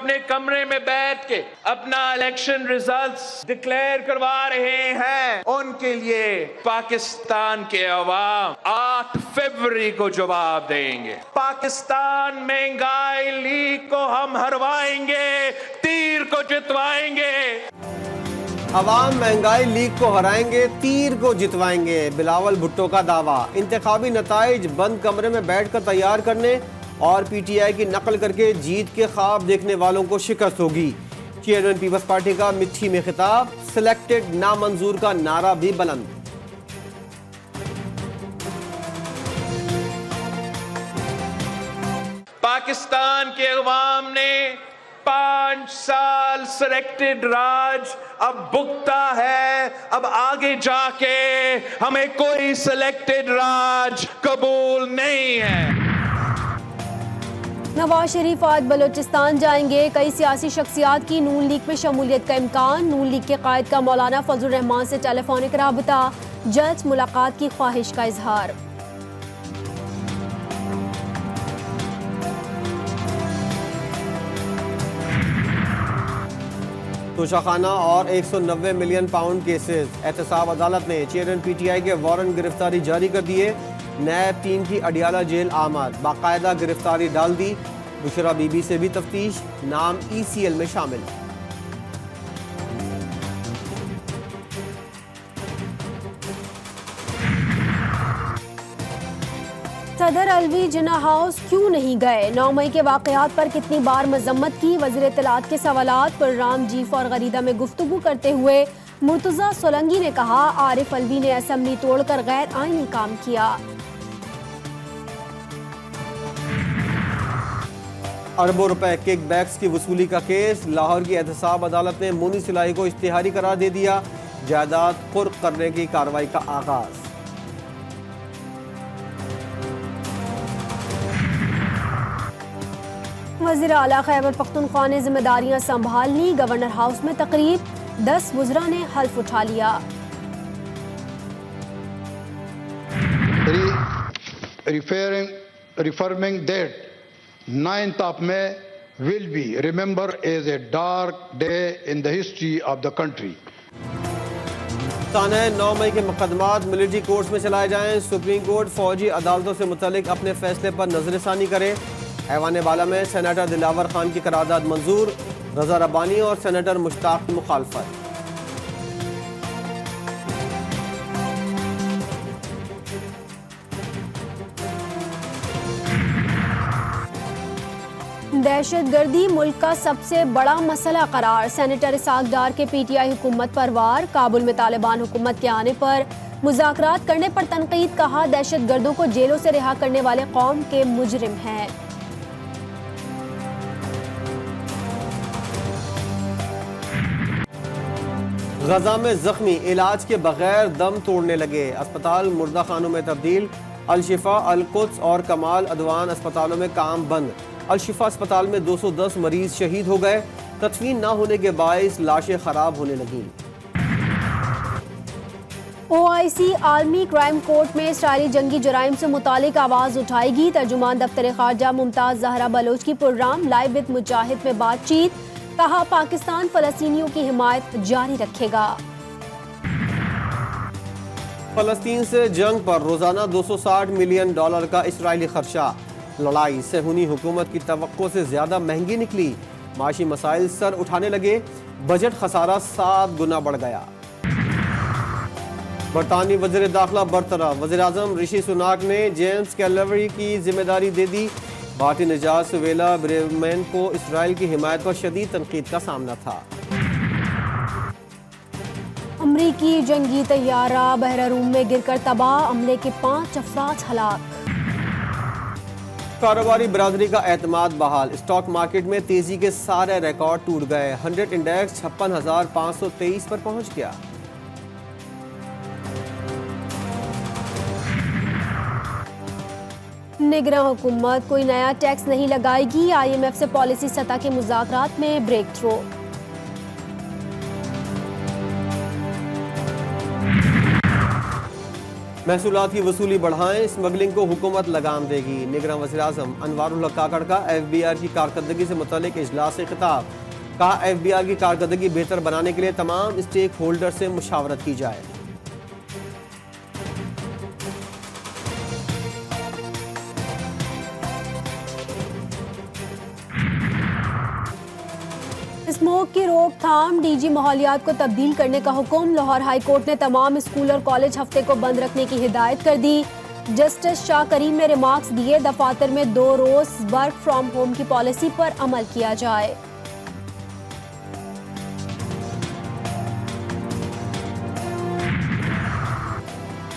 अपने कमरे में बैठ के अपना इलेक्शन रिजल्ट्स डिक्लेयर करवा रहे हैं, उनके लिए पाकिस्तान के अवाम 8 फरवरी को जवाब देंगे। पाकिस्तान महंगाई लीग को हम हरवाएंगे, तीर को जितवाएंगे। अवाम महंगाई लीग को हराएंगे, तीर को जितवाएंगे, बिलावल भुट्टो का दावा। इंतखाबी नताइज बंद कमरे में बैठकर तैयार करने और पीटीआई की नकल करके जीत के ख्वाब देखने वालों को शिकस्त होगी। चेयरमैन पीपल्स पार्टी का मिठी में खिताब, सिलेक्टेड नामंजूर का नारा भी बुलंद। पाकिस्तान के अवाम ने 5 साल सिलेक्टेड राज अब भुगता है। अब आगे जाके हमें कोई सिलेक्टेड राज कबूल नहीं है। नवाज शरीफ आज बलूचिस्तान जाएंगे। कई सियासी शख्सियात की नून लीग में शमूलियत का इम्कान। नून लीग के कायद का मौलाना फजलुर रहमान से टेलीफोनिक राबता, जल्द मुलाकात की ख्वाहिश का इजहार। तोशाखाना और 190 मिलियन पाउंड केसेस। एहतसाब अदालत ने चेयरमैन पीटीआई के वारंट गिरफ्तारी जारी कर दिए। नैब टीम की अडियाला जेल आमद, बाकायदा गिरफ्तारी डाल दी। बुशरा बीबी से भी तफ्तीश, नाम ECL में शामिल। सदर अलवी जिन्ना हाउस क्यों नहीं गए? 9 मई के वाकयात पर कितनी बार मजम्मत की? वज़ीर इत्तलात के सवालात पर राम जीफ और गरीदा में गुफ्तगू करते हुए मुर्तज़ा सोलंकी ने कहा, आरिफ अलवी ने असेंबली तोड़कर गैर आईनी काम किया। अरबों रुपए किक बैक्स की वसूली का केस। लाहौर की एहतसाब अदालत ने मोनी सिलाई को इश्तिहारी करार दे दिया। जायदाद कुर्क करने की कार्रवाई का आगाज। वज़ीर आला खैबर पख्तूनख्वा ने जिम्मेदारियां संभाल ली। गवर्नर हाउस में तकरीब, 10 वज़रा ने हल्फ उठा लिया। Reaffirming that 9th of May will be remembered as a dark day in the history of the country. ताने 9 मई के मुकदमात मिलिट्री कोर्ट्स में चलाए जाएं। सुप्रीम कोर्ट फौजी अदालतों से मुतल्लिक अपने फैसले पर नजरसानी करे। ऐवान बाला में सेनेटर दिलावर खान की करारदाद मंजूर। रजा रब्बानी और सेनेटर मुश्ताक की मुखालफत। दहशतगर्दी मुल्क का सबसे बड़ा मसला करार। सेनेटर इसाक डार के पीटीआई हुकूमत पर वार। काबुल में तालिबान हुकूमत के आने पर मुज़ाकरात करने पर तनकीद। कहा, दहशतगर्दों को जेलों से रिहा करने वाले कौम के मुजरिम हैं। गजा में जख्मी इलाज के बगैर दम तोड़ने लगे। अस्पताल मुर्दा खानों में तब्दील। अल-शिफा, अल-कुद्स और कमाल अदवान अस्पतालों में काम बंद। अल-शिफा अस्पताल में 210 मरीज शहीद हो गए। तदफीन न होने के बायस लाशें खराब होने लगी। OIC आलमी क्राइम कोर्ट में इसराइली जंगी जराइम से मुतालिक आवाज उठाएगी। तर्जुमान दफ्तर खारजा मुमताज जहरा बलोच की प्रोग्राम लाइव विद मुजाहिद में बातचीत। कहा, पाकिस्तान फलस्तीनियों की हिमायत जारी रखेगा। फलस्तीन से जंग पर रोजाना $260 मिलियन का इसराइली खर्चा। लड़ाई सेहूनी हुकूमत की तवक्को से ज्यादा महंगी निकली। माशी मसाइल सर उठाने लगे। बजट खसारा 7 गुना बढ़ गया। बरतानी वज़ीर दाखिला बरतरफ। वज़ीर आज़म ऋषि सुनाक ने जेम्स कैलवरी की जिम्मेदारी दे दी। भारतीय निजात सुवेला ब्रेवमैन को इसराइल की हिमायत पर शदीद तनकीद का सामना था। अमरीकी जंगी तैयारा बहरारूम में गिरकर तबाह। हमले के 5 अफराद हलाक। कारोबारी बरादरी का एतमाद बहाल। स्टॉक मार्केट में तेजी के सारे रिकॉर्ड टूट गए। 100 इंडेक्स 56,523 पर पहुंच गया। निगरान हुकूमत कोई नया टैक्स नहीं लगाएगी। IMF से पॉलिसी सतह के मुज़ाकरात में ब्रेक थ्रू। महसूलात की वसूली बढ़ाएं, स्मगलिंग को हुकूमत लगाम देगी। निगरान वज़ीर-ए-आज़म अनवारुल हक काकड़ का FBR की कारकर्दगी से मुतालिक इजलास से खिताब। कहा FBR की कारकर्दगी बेहतर बनाने के लिए तमाम स्टेक होल्डर से मुशावरत की जाए। स्मोक की रोकथाम, DG माहौलियात को तब्दील करने का हुक्म। लाहौर हाई कोर्ट ने तमाम स्कूल और कॉलेज हफ्ते को बंद रखने की हिदायत कर दी। जस्टिस शाह करीम ने रिमार्क्स दिए, दफातर में 2 रोज वर्क फ्रॉम होम की पॉलिसी पर अमल किया जाए।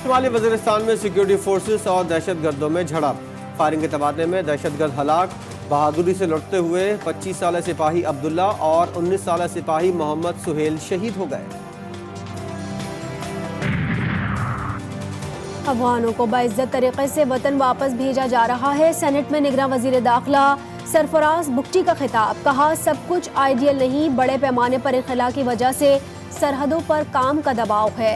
शुमाली वज़ीरिस्तान में सिक्योरिटी फोर्सेस और दहशतगर्दों में झड़प। फायरिंग के तबादले में दहशतगर्द हलाक। बहादुरी से लौटते हुए 25 साल सिपाही अब्दुल्ला और 19 साल सिपाही मोहम्मद सुहेल शहीद हो गए। अफगानों को बाइज्जत तरीके से वतन वापस भेजा जा रहा है। सेनेट में निगरान वजीर दाखिला सरफराज बुगटी का खिताब। कहा सब कुछ आइडियल नहीं, बड़े पैमाने पर इनखला की वजह से सरहदों पर काम का दबाव है।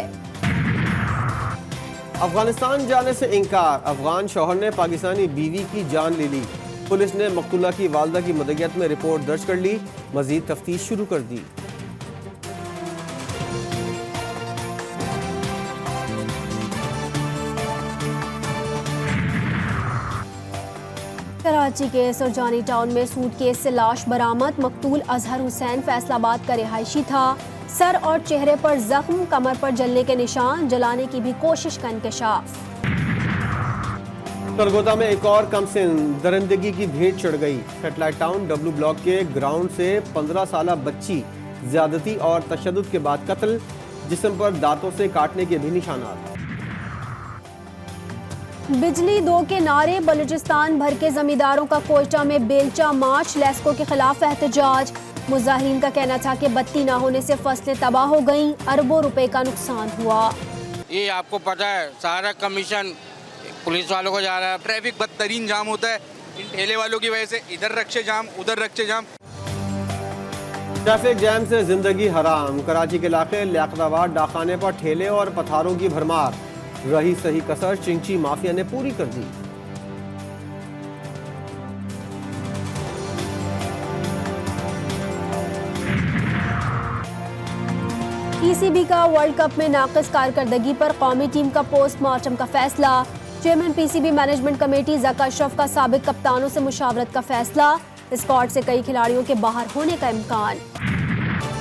अफगानिस्तान जाने से इनकार। अफगान शौहर ने पाकिस्तानी बीवी की जान ले ली। पुलिस ने मकतूला की वालदा की मदयत में रिपोर्ट दर्ज कर ली। मजीद तफ्तीश शुरू कर दी। कराची के सुरजानी टाउन में सूटकेस से लाश बरामद। मकतूल अजहर हुसैन फैसलाबाद का रिहायशी था। सर और चेहरे पर जख्म, कमर पर जलने के निशान, जलाने की भी कोशिश का इंकशाफ। सरगोदा में एक और कमसिन दरिंदगी की भेंट चढ़ गई। सेटेलाइट टाउन W ब्लॉक के ग्राउंड से 15 साल बच्ची ज्यादती और तशद्दुद के बाद कत्ल। जिस्म पर दांतों से काटने के भी निशानात। बिजली 2 के नारे, बलूचिस्तान भर के जमींदारों का कोयटा में बेलचा मार्च। लेस्को के खिलाफ एहतजाज। मुजाहिरीन का कहना था कि बत्ती न होने से फसलें तबाह हो गईं, अरबों रुपए का नुकसान हुआ। ये आपको पता है, सारा कमीशन पुलिस वालों को जा रहा है। ट्रैफिक बदतरीन जाम होता है इन ठेले वालों की वजह से। इधर रक्षे जाम, उधर रक्षे जाम। ट्रैफिक जैम से जिंदगी हराम। कराची के इलाके लियाकताबाद डाखाने पर ठेले और पथारों की भरमार। रही सही कसर चिंची माफिया ने पूरी कर दी। PCB का वर्ल्ड कप में नाक़िस कारकर्दगी पर कौमी टीम का पोस्टमार्टम का फैसला। Chairman PCB management committee Zaka Ashraf का साबिक कप्तानों से मुशावरत का फैसला। स्क्वाड से कई खिलाड़ियों के बाहर होने का इम्कान।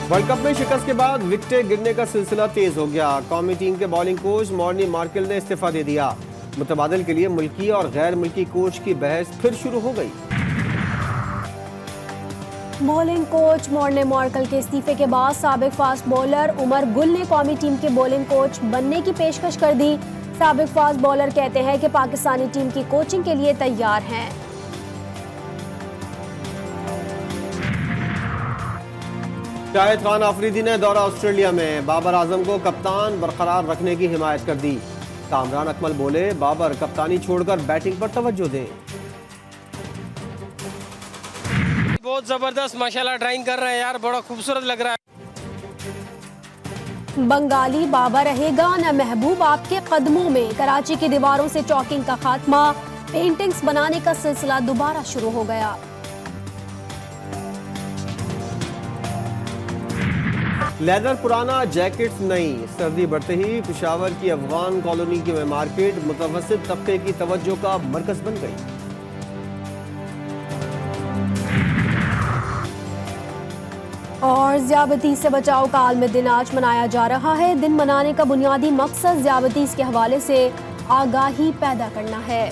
वर्ल्ड कप में शिकस्त के बाद विकेटें गिरने का सिलसिला तेज हो गया। कौमी टीम के बॉलिंग कोच मॉर्नी मार्केल ने इस्तीफा दे दिया। मुतबादिल के लिए मुल्की और गैर मुल्की कोच की बहस फिर शुरू हो गई। बॉलिंग कोच मॉर्नी मार्केल के इस्तीफे के बाद साबिक फास्ट बॉलर उमर गुल ने कौमी टीम के बॉलिंग कोच बनने की पेशकश कर दी। साबिक फास्ट बॉलर कहते हैं कि पाकिस्तानी टीम की कोचिंग के लिए तैयार हैं। शाहिद खान आफरीदी ने दौरा ऑस्ट्रेलिया में बाबर आजम को कप्तान बरकरार रखने की हिमायत कर दी। कामरान अकमल बोले, बाबर कप्तानी छोड़कर बैटिंग पर तवज्जो दें। बहुत जबरदस्त माशाल्लाह ड्राइंग कर रहे हैं यार, बड़ा खूबसूरत लग रहा है। बंगाली बाबा रहेगा न महबूब आपके कदमों में। कराची की दीवारों से चॉकिंग का खात्मा। पेंटिंग्स बनाने का सिलसिला दोबारा शुरू हो गया। लेदर पुराना, जैकेट्स नई। सर्दी बढ़ते ही पेशावर की अफगान कॉलोनी की मार्केट मुतवस्सित तबके की तवज्जो का मरकज बन गई। और ज़्यादती से बचाव का आलमी दिन आज मनाया जा रहा है। दिन मनाने का बुनियादी मकसद ज़्यादती के हवाले से आगाही पैदा करना है।